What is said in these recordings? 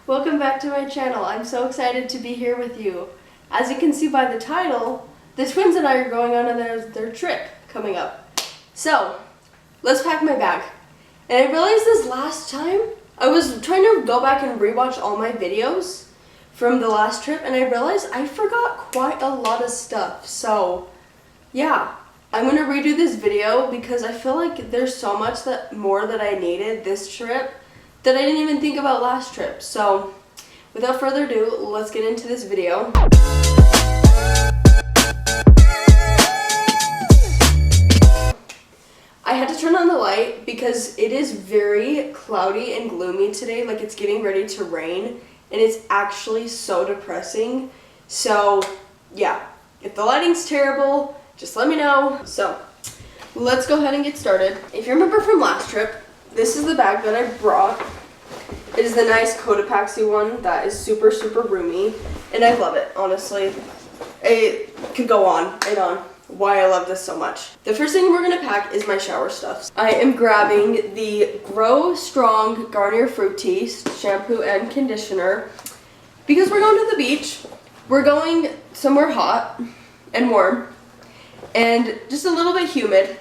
Welcome back to my channel. I'm so excited to be here with you. As you can see by the title, the twins and I are going on their trip coming up. So, let's pack my bag. And I realized this last time, I was trying to go back and rewatch all my videos from the last trip, and I realized I forgot quite a lot of stuff. So, yeah, I'm gonna redo this video because I feel like there's so much more that I needed this trip that I didn't even think about last trip. So, without further ado, let's get into this video. I had to turn on the light because it is very cloudy and gloomy today, like it's getting ready to rain, and it's actually so depressing. So, yeah, if the lighting's terrible, just let me know. So, let's go ahead and get started. If you remember from last trip, this is the bag that I brought. It is the nice Cotopaxi one that is super, super roomy, and I love it, honestly. It could go on and on why I love this so much. The first thing we're gonna pack is my shower stuff. I am grabbing the Grow Strong Garnier Fructis shampoo and conditioner because we're going to the beach. We're going somewhere hot and warm and just a little bit humid.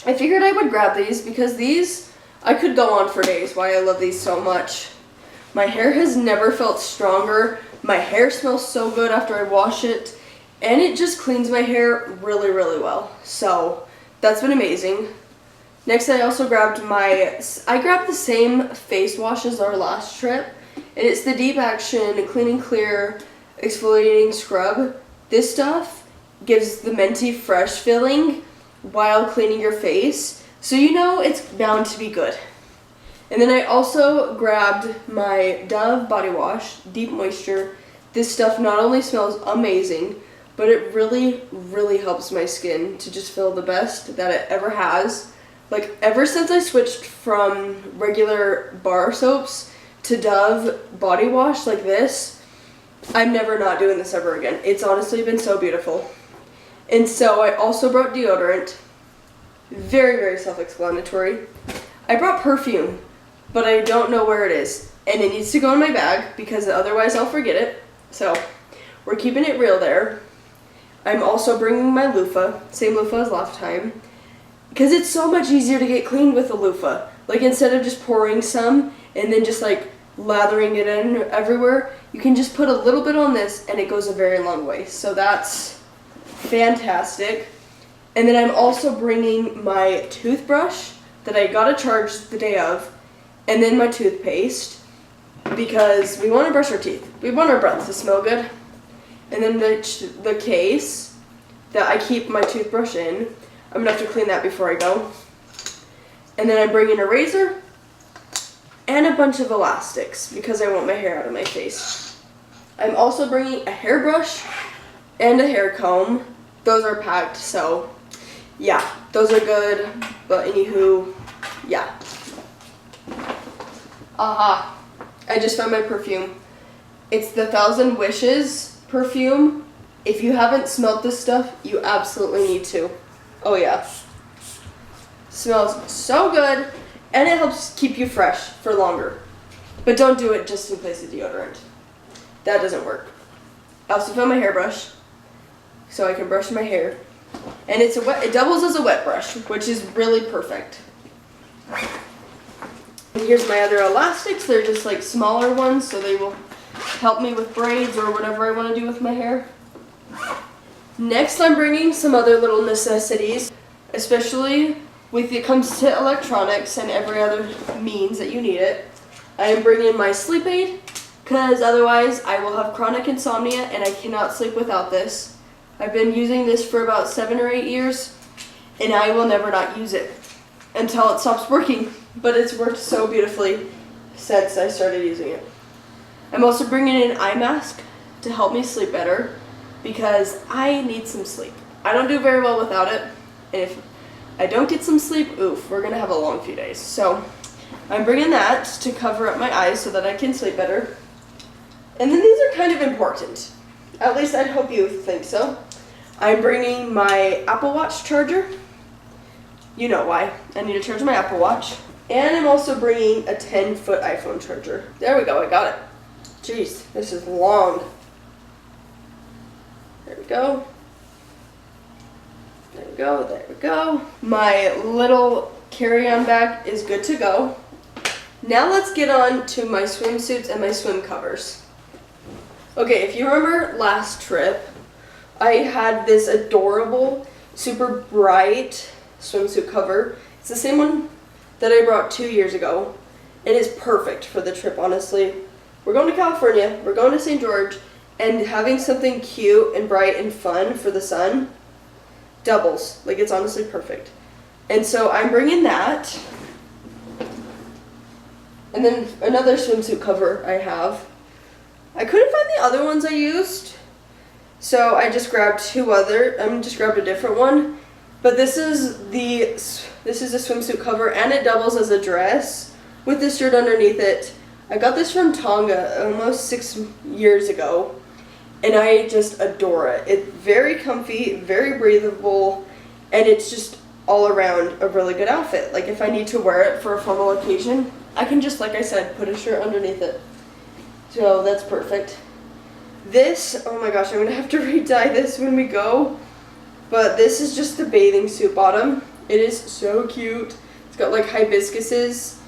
I figured I would grab these because these I could go on for days why I love these so much. My hair has never felt stronger. My hair smells so good after I wash it, and it just cleans my hair really, really well. So that's been amazing. Next, I also grabbed I grabbed the same face wash as our last trip, and it's the Deep Action Clean and Clear Exfoliating Scrub. This stuff gives the minty fresh feeling while cleaning your face, so you know it's bound to be good. And then I also grabbed my Dove body wash, Deep Moisture. This stuff not only smells amazing, but it really, really helps my skin to just feel the best that it ever has. Like, ever since I switched from regular bar soaps to Dove body wash like this, I'm never not doing this ever again. It's honestly been so beautiful. And so I also brought deodorant. Very, very self-explanatory. I brought perfume, but I don't know where it is. And it needs to go in my bag because otherwise I'll forget it. So we're keeping it real there. I'm also bringing my loofah, same loofah as last time, because it's so much easier to get cleaned with a loofah. Like, instead of just pouring some and then just like lathering it in everywhere, you can just put a little bit on this and it goes a very long way. So that's fantastic. And then I'm also bringing my toothbrush that I got to charge the day of, and then my toothpaste because we want to brush our teeth. We want our breath to smell good. And then the case that I keep my toothbrush in, I'm going to have to clean that before I go. And then I bring in a razor and a bunch of elastics because I want my hair out of my face. I'm also bringing a hairbrush and a hair comb. Those are packed, so yeah, those are good, but anywho, yeah. Aha, I just found my perfume. It's the Thousand Wishes perfume. If you haven't smelled this stuff, you absolutely need to. Oh yeah. Smells so good, and it helps keep you fresh for longer. But don't do it just in place of deodorant. That doesn't work. I also found my hairbrush, so I can brush my hair. And it doubles as a wet brush, which is really perfect. And here's my other elastics. They're just like smaller ones, so they will help me with braids or whatever I want to do with my hair. Next, I'm bringing some other little necessities, especially when it comes to electronics and every other means that you need it. I am bringing my sleep aid, because otherwise I will have chronic insomnia and I cannot sleep without this. I've been using this for about 7 or 8 years, and I will never not use it until it stops working, but it's worked so beautifully since I started using it. I'm also bringing in an eye mask to help me sleep better because I need some sleep. I don't do very well without it, and if I don't get some sleep, oof, we're gonna have a long few days. So I'm bringing that to cover up my eyes so that I can sleep better. And then these are kind of important. At least I'd hope you think so. I'm bringing my Apple Watch charger. You know why. I need to charge my Apple Watch. And I'm also bringing a 10-foot iPhone charger. There we go, I got it. Jeez, this is long. There we go. There we go, there we go. My little carry-on bag is good to go. Now let's get on to my swimsuits and my swim covers. Okay, if you remember last trip, I had this adorable, super bright swimsuit cover. It's the same one that I brought 2 years ago. It is perfect for the trip, honestly. We're going to California, we're going to St. George, and having something cute and bright and fun for the sun doubles. Like, it's honestly perfect. And so I'm bringing that. And then another swimsuit cover I have. I couldn't find the other ones I used, so I just grabbed just grabbed a different one. But this is a swimsuit cover, and it doubles as a dress with this shirt underneath it. I got this from Tonga almost 6 years ago, and I just adore it. It's very comfy, very breathable, and it's just all around a really good outfit. Like, if I need to wear it for a formal occasion, I can just, like I said, put a shirt underneath it. So that's perfect. This, oh my gosh, I'm gonna have to re-dye this when we go. But this is just the bathing suit bottom. It is so cute. It's got like hibiscuses.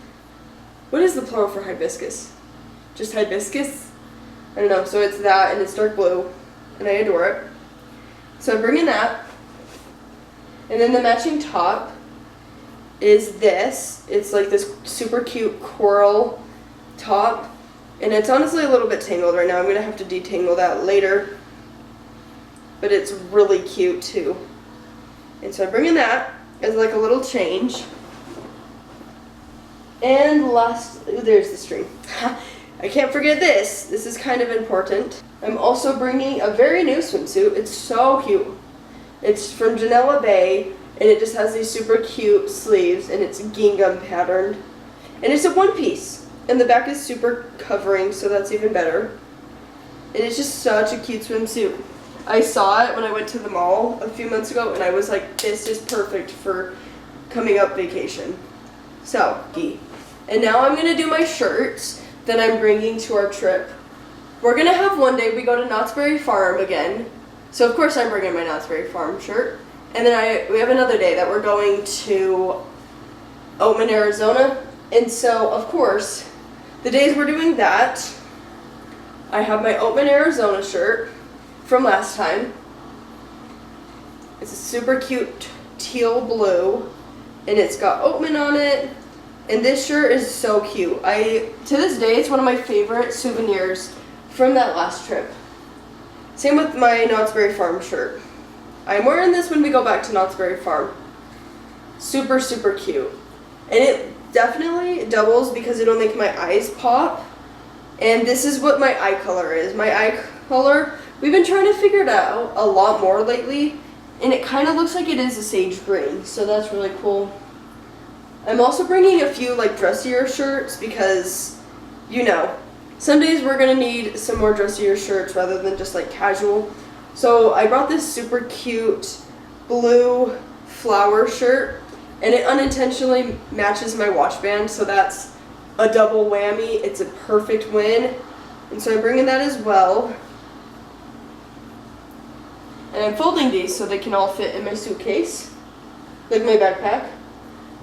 What is the plural for hibiscus? Just hibiscus? I don't know. So it's that, and it's dark blue, and I adore it. So I'm bringing that. And then the matching top is this. It's like this super cute coral top. And it's honestly a little bit tangled right now. I'm going to have to detangle that later. But it's really cute too. And so I'm bringing that as like a little change. And last, there's the string. I can't forget this. This is kind of important. I'm also bringing a very new swimsuit. It's so cute. It's from Janela Bay, and it just has these super cute sleeves, and it's gingham patterned. And it's a one piece. And the back is super covering, so that's even better. And it's just such a cute swimsuit. I saw it when I went to the mall a few months ago, and I was like, this is perfect for coming up vacation. So, and now I'm going to do my shirts that I'm bringing to our trip. We're going to have one day, we go to Knott's Berry Farm again. So, of course, I'm bringing my Knott's Berry Farm shirt. And then we have another day that we're going to Oatman, Arizona. And so, of course, the days we're doing that, I have my Oatman, Arizona shirt from last time. It's a super cute teal blue, and it's got Oatman on it. And this shirt is so cute. To this day, it's one of my favorite souvenirs from that last trip. Same with my Knott's Berry Farm shirt. I'm wearing this when we go back to Knott's Berry Farm. Super, super cute. And it definitely doubles because it'll make my eyes pop. And this is what my eye color is. My eye color, we've been trying to figure it out a lot more lately, and it kind of looks like it is a sage green, so that's really cool. I'm also bringing a few like dressier shirts because, you know, some days we're gonna need some more dressier shirts rather than just like casual. So I brought this super cute blue flower shirt, and it unintentionally matches my watch band, so that's a double whammy. It's a perfect win. And so I'm bringing that as well. And I'm folding these so they can all fit in my suitcase, like my backpack.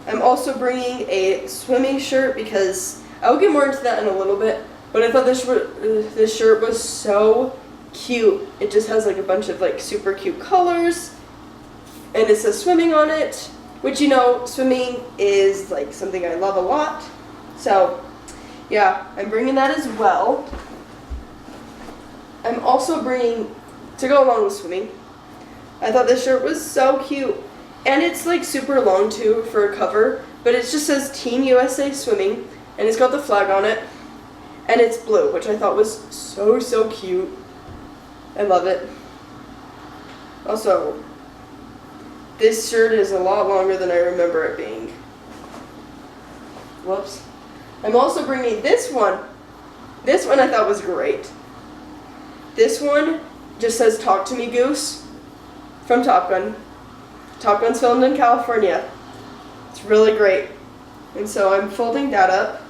I'm also bringing a swimming shirt because I'll get more into that in a little bit, but I thought this shirt was so cute. It just has like a bunch of like super cute colors, and it says swimming on it, which, you know, swimming is like something I love a lot. So yeah, I'm bringing that as well. I'm also bringing, to go along with swimming, I thought this shirt was so cute. And it's like super long too for a cover, but it just says Team USA Swimming, and it's got the flag on it, and it's blue, which I thought was so, so cute. I love it. Also, this shirt is a lot longer than I remember it being. Whoops. I'm also bringing this one. This one I thought was great. This one just says Talk to Me Goose from Top Gun. Top Gun's filmed in California. It's really great. And so I'm folding that up,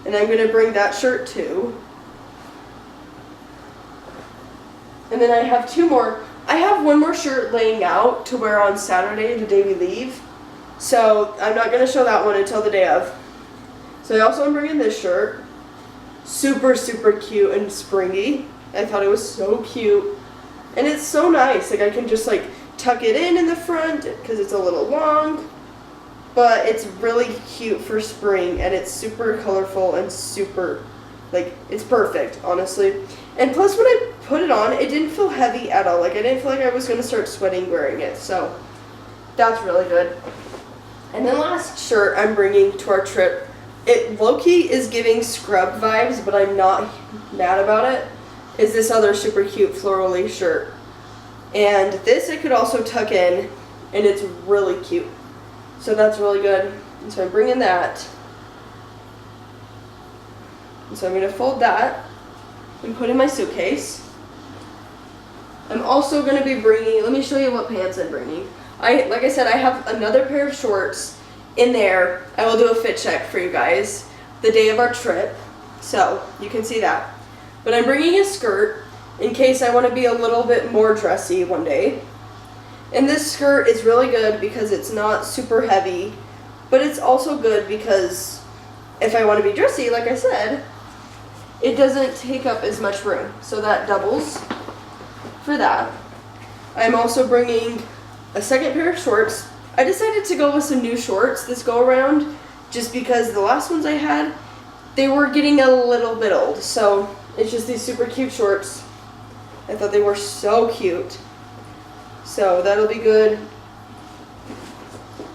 and I'm going to bring that shirt too. And then I have 2 more. I have 1 more shirt laying out to wear on Saturday, the day we leave. So I'm not going to show that one until the day of. So I also am bringing this shirt. Super, super cute and springy. I thought it was so cute. And it's so nice. Like I can just like tuck it in the front because it's a little long. But it's really cute for spring and it's super colorful and super, like, it's perfect, honestly. And plus when I put it on, it didn't feel heavy at all. Like I didn't feel like I was going to start sweating wearing it. So that's really good. And then last shirt I'm bringing to our trip, it low-key is giving scrub vibes, but I'm not mad about it, is this other super cute floral shirt. And this I could also tuck in, and it's really cute. So that's really good. And so I'm bringing that. And so I'm going to fold that and put in my suitcase. I'm also going to be bringing, let me show you what pants I'm bringing. Like I said, I have another pair of shorts in there. I will do a fit check for you guys the day of our trip, so you can see that. But I'm bringing a skirt in case I want to be a little bit more dressy one day. And this skirt is really good because it's not super heavy, but it's also good because if I want to be dressy, like I said, it doesn't take up as much room. So that doubles for that. I'm also bringing a second pair of shorts. I decided to go with some new shorts this go around just because the last ones I had, they were getting a little bit old. So it's just these super cute shorts. I thought they were so cute. So that'll be good.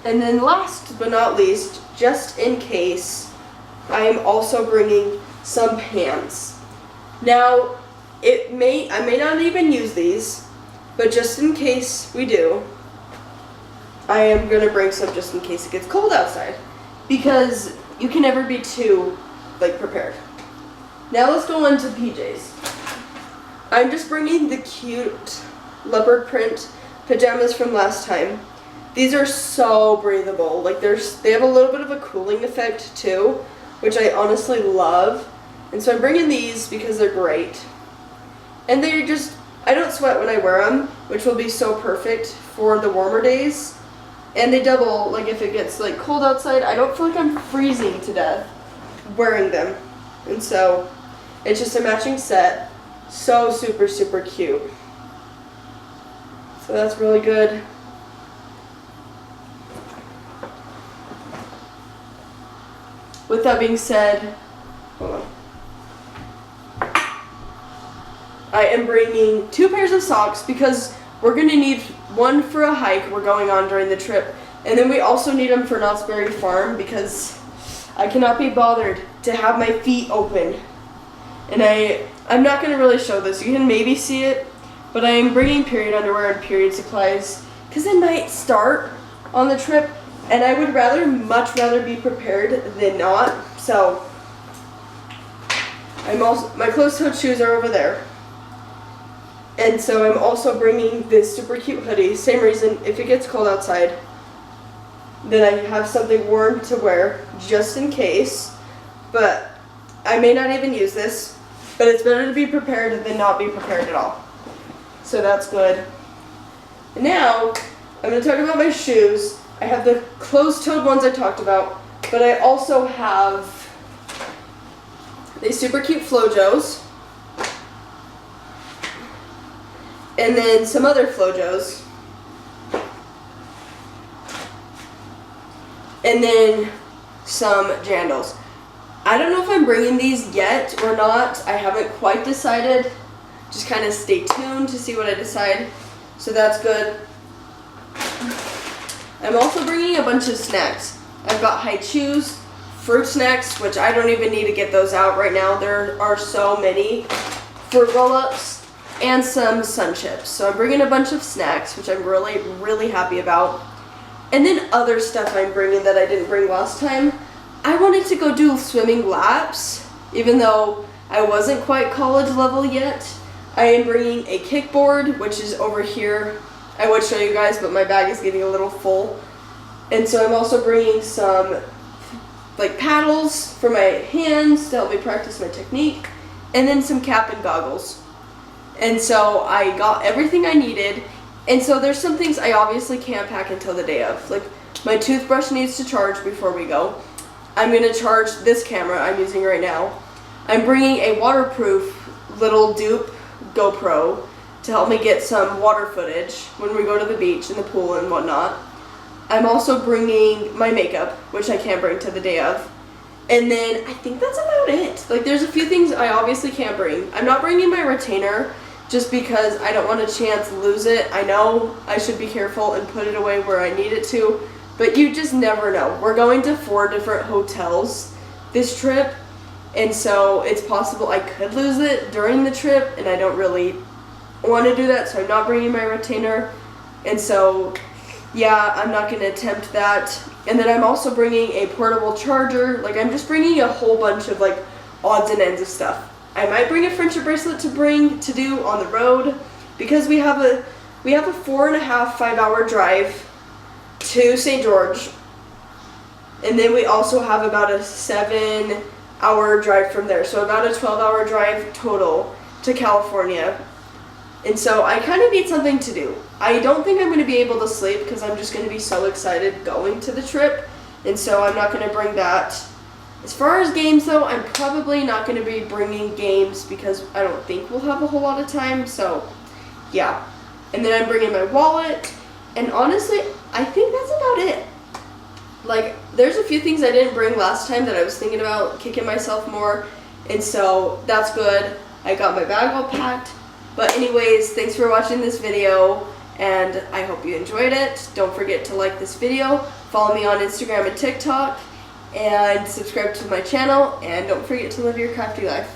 And then last but not least, just in case, I am also bringing some pants. Now, I may not even use these, but just in case we do, I am going to bring some just in case it gets cold outside. Because you can never be too, prepared. Now let's go into PJs. I'm just bringing the cute leopard print pajamas from last time. These are so breathable. They have a little bit of a cooling effect too, which I honestly love. And so I'm bringing these because they're great. And they're just, I don't sweat when I wear them, which will be so perfect for the warmer days. And they double, if it gets cold outside, I don't feel like I'm freezing to death wearing them. And so it's just a matching set. So super, super cute. So that's really good. With that being said, hold on. I am bringing 2 pairs of socks because we're going to need one for a hike we're going on during the trip. And then we also need them for Knott's Berry Farm because I cannot be bothered to have my feet open. And I'm not going to really show this. You can maybe see it. But I am bringing period underwear and period supplies because it might start on the trip. And I would much rather be prepared than not. So my closed-toed shoes are over there. And so I'm also bringing this super cute hoodie. Same reason, if it gets cold outside, then I have something warm to wear just in case. But I may not even use this. But it's better to be prepared than not be prepared at all. So that's good. And now, I'm going to talk about my shoes. I have the closed-toed ones I talked about, but I also have these super cute Flojos. And then some other Flojos. And then some Jandals. I don't know if I'm bringing these yet or not. I haven't quite decided. Just kind of stay tuned to see what I decide. So that's good. I'm also bringing a bunch of snacks. I've got Hi-Chews, fruit snacks, which I don't even need to get those out right now. There are so many fruit roll-ups, and some Sun Chips. So I'm bringing a bunch of snacks, which I'm really, really happy about. And then other stuff I'm bringing that I didn't bring last time. I wanted to go do swimming laps, even though I wasn't quite college level yet. I am bringing a kickboard, which is over here. I would show you guys, but my bag is getting a little full. And so I'm also bringing some paddles for my hands to help me practice my technique, and then some cap and goggles. And so I got everything I needed. And so there's some things I obviously can't pack until the day of. Like my toothbrush needs to charge before we go. I'm going to charge this camera I'm using right now. I'm bringing a waterproof little dupe GoPro to help me get some water footage when we go to the beach and the pool and whatnot. I'm also bringing my makeup, which I can't bring to the day of. And then I think that's about it. Like there's a few things I obviously can't bring. I'm not bringing my retainer just because I don't want a chance to lose it. I know I should be careful and put it away where I need it to, but you just never know. We're going to 4 different hotels this trip, and so it's possible I could lose it during the trip, and I don't really want to do that, so I'm not bringing my retainer. And so yeah, I'm not going to attempt that. And then I'm also bringing a portable charger. Like I'm just bringing a whole bunch of like odds and ends of stuff. I might bring a friendship bracelet to do on the road, because we have a 4.5-5 hour drive to St. George, and then we also have about a 7-hour drive from there, so about a 12-hour drive total to California. And so I kind of need something to do. I don't think I'm going to be able to sleep because I'm just going to be so excited going to the trip, and so I'm not going to bring that. As far as games though, I'm probably not going to be bringing games because I don't think we'll have a whole lot of time, so yeah. And then I'm bringing my wallet, and honestly, I think that's about it. Like, there's a few things I didn't bring last time that I was thinking about kicking myself more, and so that's good. I got my bag all packed. But anyways, thanks for watching this video, and I hope you enjoyed it. Don't forget to like this video, follow me on Instagram and TikTok, and subscribe to my channel, and don't forget to live your crafty life.